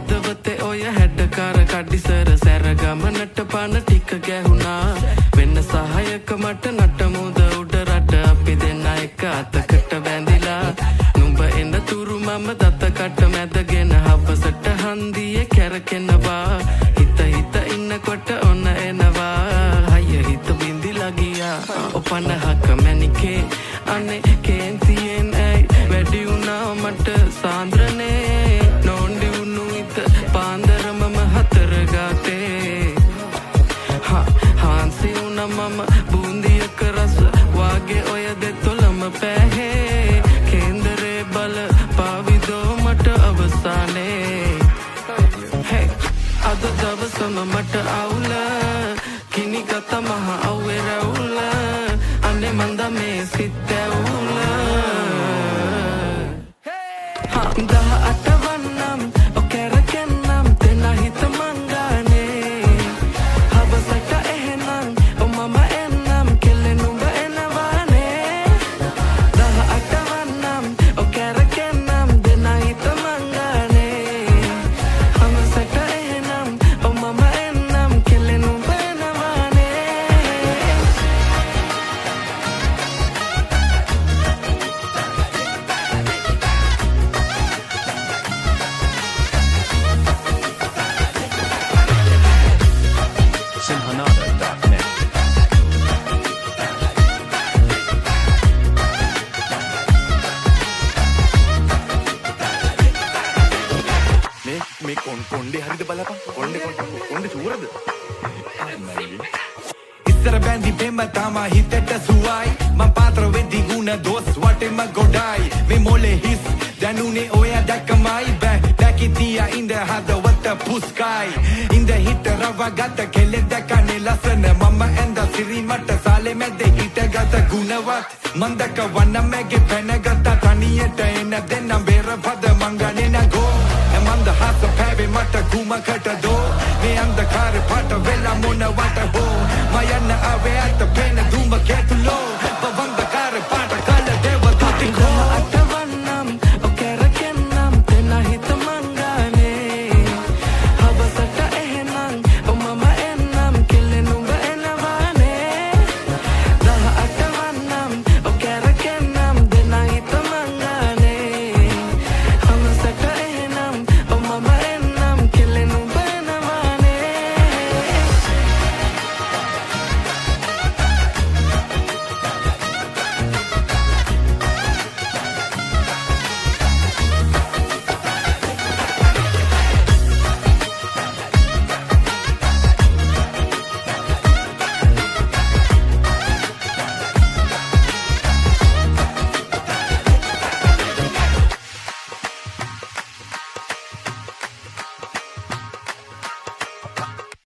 හදවතේ ඔය හැඩකාර කඩිසර සැර ගමනට පන ටික ගැහුණා වෙන්න සහායක මට නටමුද උඩ රට අපි දෙන්න එක අතකට බැඳිලා නුඹ එන්න තුරු මම දතකට මැදගෙන හවසට හන්දියේ කැරකෙනවා හිත හිත ඉන්නකොට ඔන්න එනවා හය හිත බින්දිලා ගියා ඔපනහක මැනිකේ අනේ කේන්තියෙන් ඇයි වැඩි වුණා මට සාන්ද්‍රනේ නොන්ඩි වුණු හිත පාන්දර මම හතර ගාතේ හාන්සි වුණා මම බූන්දියක රස වාගේ ඔය දෙතොලම පැහේ කේන්දරේ බල පාවිදෝ මට අවසානේ අද දවසම මට අවුල කිනි ගත මහ අව්වේ රැවුල අනේ මන්ද මේ සිත් ඇවුල 18 වන්නම් ඔකරකන්නම් තෙන හිත මංගානේ හවසට එහෙනම් මම එන්නම් කෙල්ලෙ නුඹ එනවානේ 18 වන්නම් ඔකරකන්නම් දෙන හිත මංගානේ හවසට එහෙනම් මම එන්නම් කෙල්ලෙ නුඹ එනවානේ Simhanada.net මේ කොණ්ඩේ හරිද බලපන් කොණ්ඩේ සූරද ඉස්සර බැඳි බෙම්ම තමා හිතට සුවයි මං පාත්‍ර වෙද්දි ගුණ දොස් වටෙම ගොඩයි මේ මොලේ හිස් දැනුනේ ඔය දැක්කමයි දැකිතියා ඉඳ හදවත පුස්කයි ඉඳ හිත රවගත කෙලෙ දැකනේ ලස්සන මම ඇඳ සිරි මට සාලේ මැද හිටගත ගුණවත් මන්දක වන්නමගේ පැනගත තනියට එන දෙන්නම් බේර පද මංගනේ නගෝ මන්ද හස පැවේ මට කුමකට දෝ මේ අන්ධකාරේ පාට වෙලා මොනවට හෝ මයන්න අවේ